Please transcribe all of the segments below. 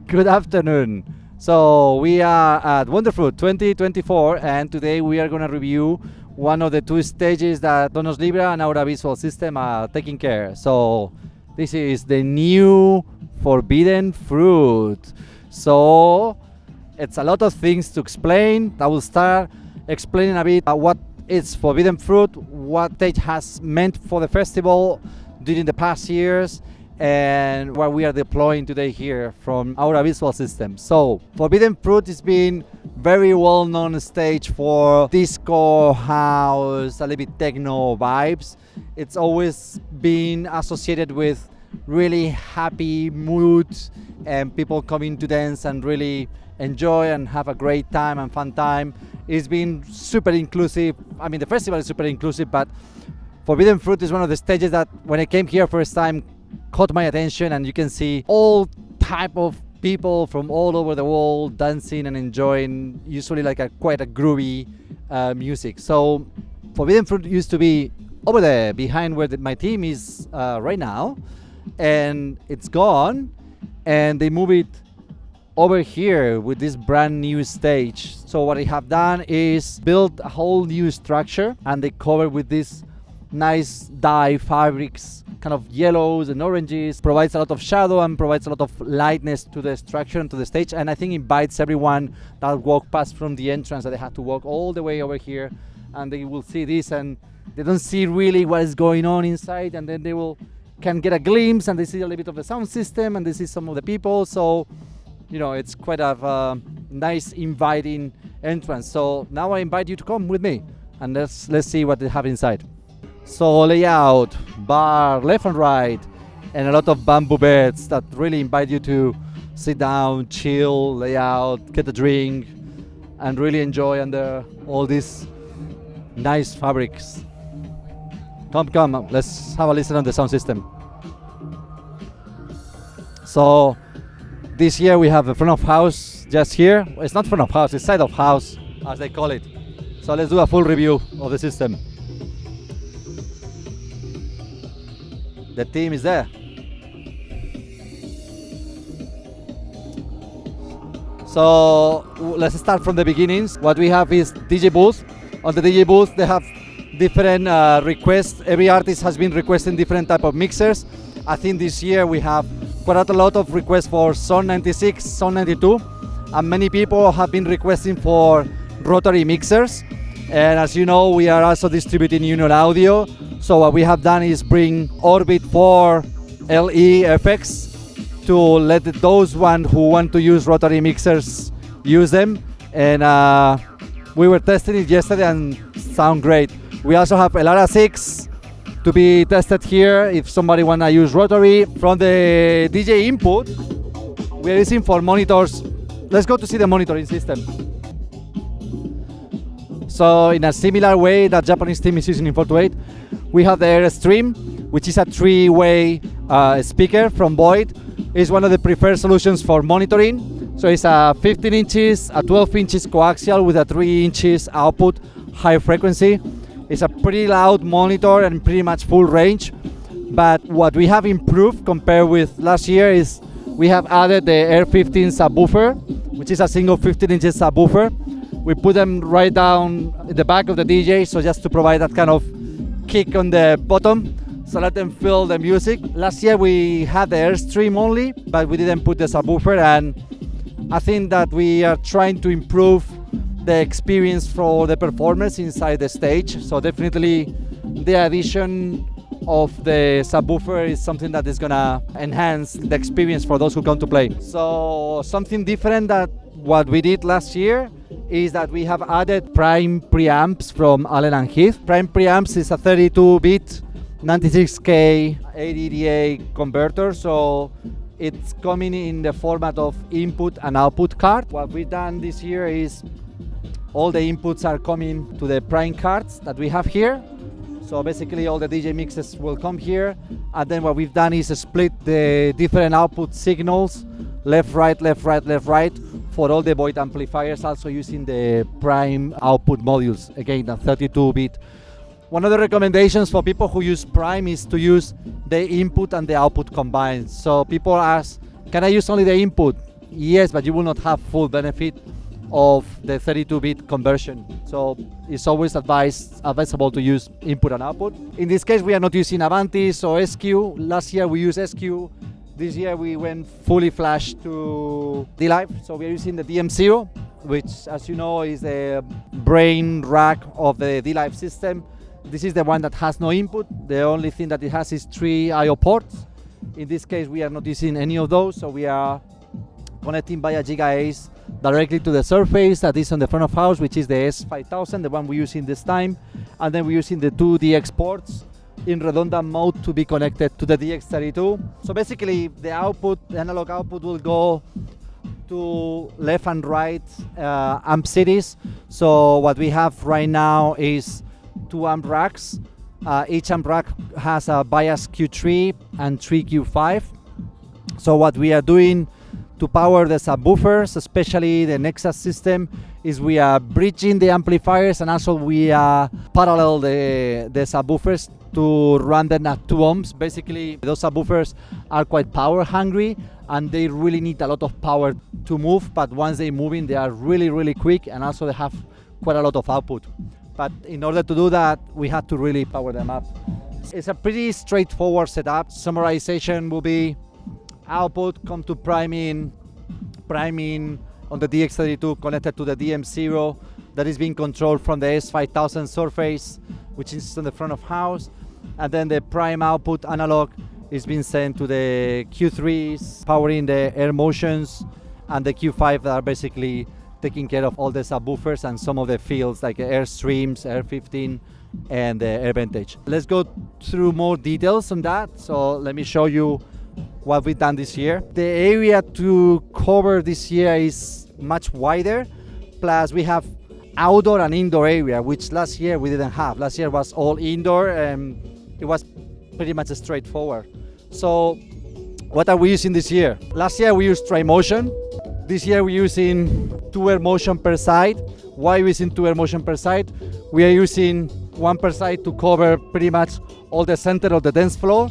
Good afternoon. So we are at Wonderfruit 2024, and today we are going to review one of the two stages that Donos Libra and our visual system are taking care. So this is the new forbidden fruit. So it's a lot of things to explain. I will start explaining a bit what is forbidden fruit, what stage has meant for the festival during the past years, and what we are deploying today here from our visual system. So forbidden fruit has been very well known stage for disco, house, a little bit techno vibes. It's always been associated with really happy moods and people coming to dance and really enjoy and have a great time and fun time. It's been super inclusive. I mean, the festival is super inclusive, but forbidden fruit is one of the stages that when I came here first time caught my attention, and you can see all type of people from all over the world dancing and enjoying usually like quite a groovy music. So forbidden fruit used to be over there behind where my team is right now, and it's gone, and they move it over here with this brand new stage. So what they have done is build a whole new structure, and they cover with this nice dye fabrics, kind of yellows and oranges, provides a lot of shadow and provides a lot of lightness to the structure and to the stage, and I think invites everyone that walk past from the entrance that they have to walk all the way over here, and they will see this and they don't see really what is going on inside, and then they can get a glimpse and they see a little bit of the sound system and they see some of the people. So you know, it's quite a nice inviting entrance. So now I invite you to come with me and let's see what they have inside. So layout, bar left and right, and a lot of bamboo beds that really invite you to sit down, chill, lay out, get a drink, and really enjoy under all these nice fabrics. Come, let's have a listen on the sound system. So this year we have the front of house just here. It's not front of house, it's side of house as they call it. So let's do a full review of the system. The team is there. So let's start from the beginnings. What we have is DJ booth. On the DJ booth they have different requests. Every artist has been requesting different type of mixers. I think this year we have quite a lot of requests for Sound 96, Sound 92, and many people have been requesting for rotary mixers. And as you know, we are also distributing Union Audio. So what we have done is bring Orbit 4 LE effects to let those who want to use rotary mixers use them. And we were testing it yesterday and sound great. We also have Elara 6 to be tested here if somebody want to use rotary. From the DJ input, we are using for monitors. Let's go to see the monitoring system. So in a similar way that Japanese team is using in 428, we have the Airstream, which is a 3-way speaker from Void. It's one of the preferred solutions for monitoring. So it's a 15 inches, a 12 inches coaxial with a 3 inches output, high frequency. It's a pretty loud monitor and pretty much full range. But what we have improved compared with last year is we have added the Air 15 subwoofer, which is a single 15 inches subwoofer. We put them right down in the back of the DJ, so just to provide that kind of kick on the bottom, so let them feel the music. Last year we had the Airstream only, but we didn't put the subwoofer, and I think that we are trying to improve the experience for the performers inside the stage. So definitely the addition of the subwoofer is something that is gonna enhance the experience for those who come to play. So something different that what we did last year is that we have added Prime preamps from Allen & Heath. Prime preamps is a 32-bit 96K ADDA converter, so it's coming in the format of input and output card. What we've done this year is all the inputs are coming to the Prime cards that we have here. So basically all the DJ mixes will come here, and then what we've done is split the different output signals, left, right, left, right, left, right, for all the Void amplifiers, also using the Prime output modules, again a 32-bit. One of the recommendations for people who use Prime is to use the input and the output combined. So people ask, can I use only the input? yes, but you will not have full benefit of the 32-bit conversion. So it's always advisable to use input and output. In this case, we are not using Avantis or SQ. Last year we used SQ. This year we went fully flash to D-Live. So we are using the DM0, which, as you know, is the brain rack of the D-Live system. This is the one that has no input. The only thing that it has is 3 I/O ports. In this case, we are not using any of those, so we are connecting via GigaAce directly to the surface that is on the front of house, which is the S5000, the one we're using this time. And then we're using the 2 DX ports in redundant mode to be connected to the DX32. So basically, the analog output will go to left and right amp series. So what we have right now is 2 amp racks. Each amp rack has a bias Q3 and 3 Q5. So what we are doing to power the subwoofers, especially the Nexus system, is we are bridging the amplifiers, and also we are parallel the subwoofers to run them at 2 ohms. Basically, those subwoofers are quite power hungry and they really need a lot of power to move, but once they move in, they are really quick, and also they have quite a lot of output. But in order to do that, we had to really power them up. It's a pretty straightforward setup. Summarization will be output come to priming on the DX32 connected to the DM0 that is being controlled from the S5000 surface, which is on the front of house, and then the prime output analog is being sent to the Q3s, powering the air motions, and the Q5 that are basically taking care of all the subwoofers and some of the fields like air streams, air 15, and the air ventage. Let's go through more details on that. So let me show you what we've done this year. The area to cover this year is much wider, plus we have outdoor and indoor area, which last year we didn't have. Last year was all indoor and it was pretty much straightforward. So what are we using this year? Last year we used tri-motion. This year we're using 2 air motion per side. Why are we using 2 air motion per side? We are using 1 per side to cover pretty much all the center of the dance floor,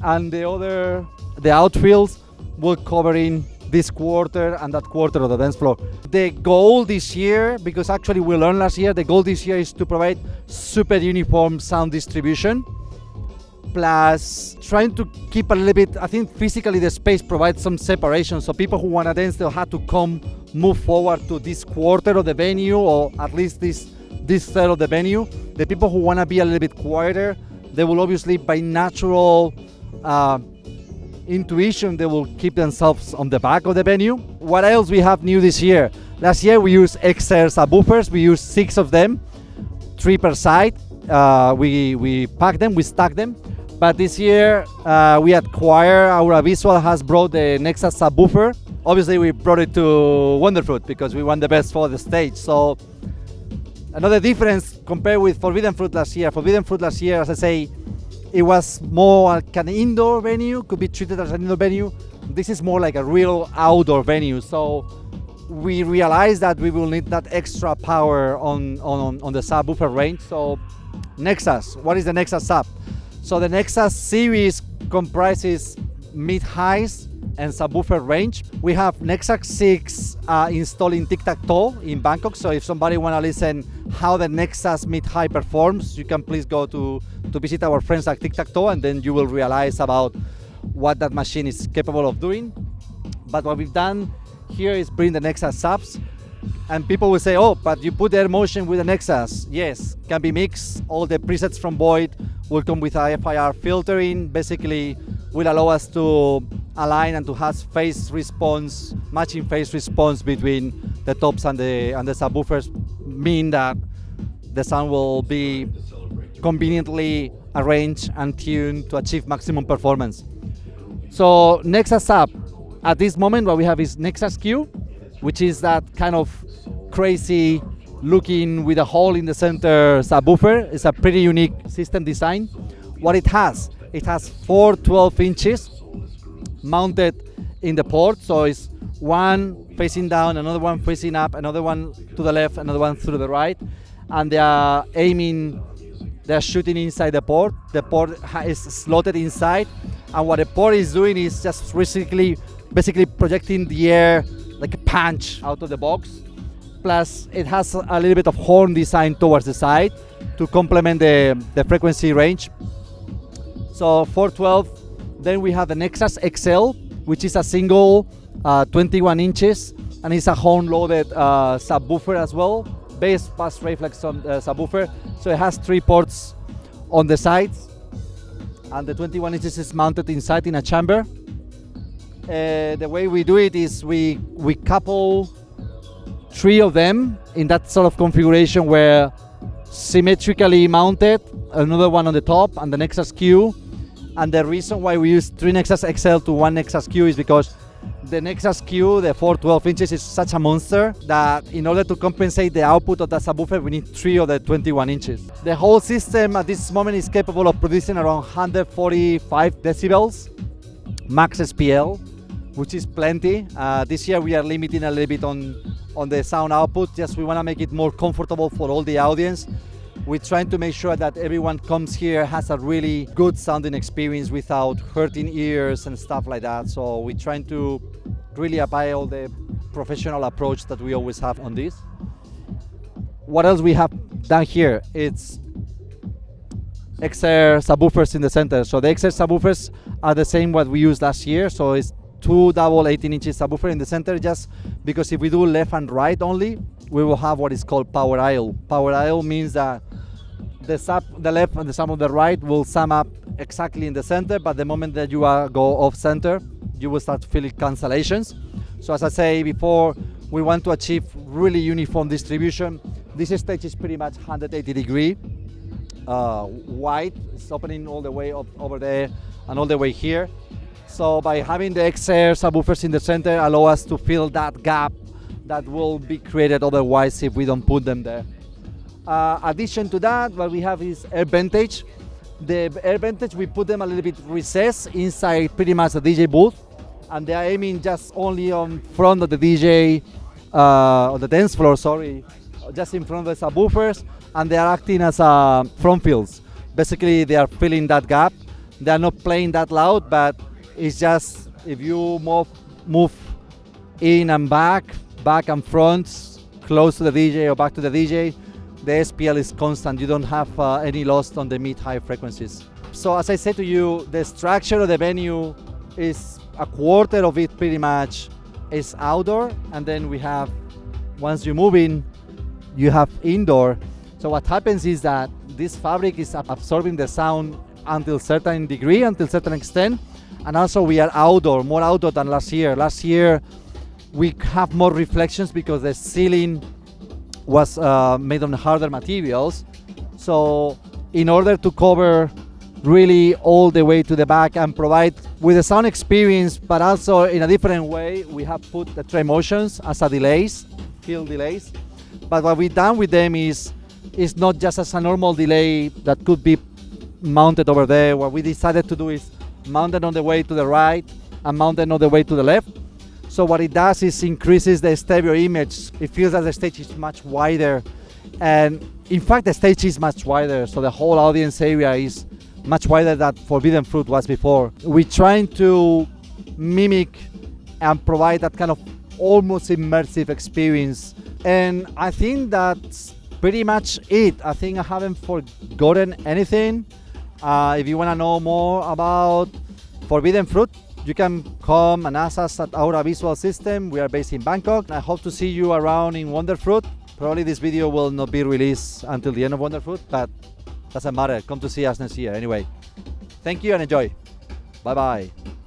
and the outfields will cover in this quarter and that quarter of the dance floor. The goal this year, because actually we learned last year, the goal this year is to provide super uniform sound distribution, plus trying to keep a little bit, I think physically the space provides some separation, so people who want to dance, they'll have to move forward to this quarter of the venue, or at least this third of the venue. The people who want to be a little bit quieter, they will obviously, by natural intuition, they will keep themselves on the back of the venue. What else we have new this year? Last year we used XR subwoofers. We used 6 of them, 3 per side. We packed them, we stacked them. But this year we at Choir, Aura Visual has brought the Nexus subwoofer. Obviously we brought it to Wonderfruit because we want the best for the stage. So another difference compared with Forbidden Fruit last year. Forbidden Fruit last year, as I say, it was more like an indoor venue, could be treated as an indoor venue. This is more like a real outdoor venue. So we realized that we will need that extra power on the subwoofer range. So Nexus, what is the Nexus sub? So the Nexus series comprises mid-highs and subwoofer range. We have Nexus 6 installed in Tic-Tac-Toe in Bangkok. So if somebody want to listen how the Nexus mid-high performs, you can please go to visit our friends at Tic-Tac-Toe, and then you will realize about what that machine is capable of doing. But what we've done here is bring the Nexus subs, and people will say, oh, but you put air motion with the Nexus. Yes, can be mixed. All the presets from Void will come with a FIR filtering. Basically will allow us to align and to have phase response, matching phase response between the tops and the subwoofers, mean that the sound will be conveniently arranged and tuned to achieve maximum performance. So Nexus sub, at this moment what we have is Nexus Q, which is that kind of crazy looking with a hole in the center subwoofer. It's a pretty unique system design. What it has 4 12 inches mounted in the port, so it's one facing down, another one facing up, another one to the left, another one through the right, and they are shooting inside the port. The port is slotted inside, and what the port is doing is just basically basically projecting the air like a punch out of the box. Plus, it has a little bit of horn design towards the side to complement the frequency range. So 412. Then we have the Nexus XL, which is a single 21 inches, and it's a horn-loaded subwoofer as well, bass pass reflex on subwoofer. So it has 3 ports on the sides, and the 21 inches is mounted inside in a chamber. The way we do it is we couple 3 of them in that sort of configuration where symmetrically mounted, another one on the top, and the Nexus Q. And the reason why we use 3 Nexus XL to 1 Nexus Q is because the Nexus Q, the 412 inches, is such a monster that in order to compensate the output of the subwoofer, we need 3 of the 21 inches. The whole system at this moment is capable of producing around 145 decibels, max SPL, which is plenty. This year we are limiting a little bit on the sound output, just we want to make it more comfortable for all the audience. We're trying to make sure that everyone comes here has a really good sounding experience without hurting ears and stuff like that. So we're trying to really apply all the professional approach that we always have on this. What else we have done here? It's XR subwoofers in the center. So the XR subwoofers are the same what we used last year. So it's 2 double 18 inches subwoofer in the center, just because if we do left and right only, we will have what is called power aisle. Power aisle means that the left and the sum of the right will sum up exactly in the center, but the moment that you go off center, you will start feeling cancellations. So as I say before, we want to achieve really uniform distribution. This stage is pretty much 180 degree wide. It's opening all the way up over there and all the way here. So by having the XR subwoofers in the center allow us to fill that gap that will be created otherwise if we don't put them there. Addition to that, what we have is air ventage. The air ventage, we put them a little bit recessed inside pretty much the DJ booth, and they are aiming just only on front of the DJ, on the dance floor, sorry, just in front of the subwoofers, and they are acting as front fills. Basically, they are filling that gap. They are not playing that loud, but it's just if you move in and back and front, close to the DJ or back to the DJ, the SPL is constant. You don't have any loss on the mid-high frequencies. So as I said to you, the structure of the venue is a quarter of it pretty much is outdoor, and then we have, once you move in, you have indoor. So what happens is that this fabric is absorbing the sound until certain degree, until certain extent, and also we are outdoor, more outdoor than last year. Last year we have more reflections because the ceiling was made on harder materials. So in order to cover really all the way to the back and provide with the sound experience, but also in a different way, we have put the tremotions as a delays, field delays. But what we've done with them is not just as a normal delay that could be mounted over there. What we decided to do is mount it on the way to the right and mount it on the way to the left. So what it does is increases the stereo image. It feels that the stage is much wider, and in fact the stage is much wider, so the whole audience area is much wider than Forbidden Fruit was before. We're trying to mimic and provide that kind of almost immersive experience, and I think that's pretty much it. I think I haven't forgotten anything. If you want to know more about Forbidden Fruit, you can come and ask us at Aura Visual System. We are based in Bangkok. I hope to see you around in Wonderfruit. Probably this video will not be released until the end of Wonderfruit, but doesn't matter. Come to see us next year anyway. Thank you and enjoy. Bye bye.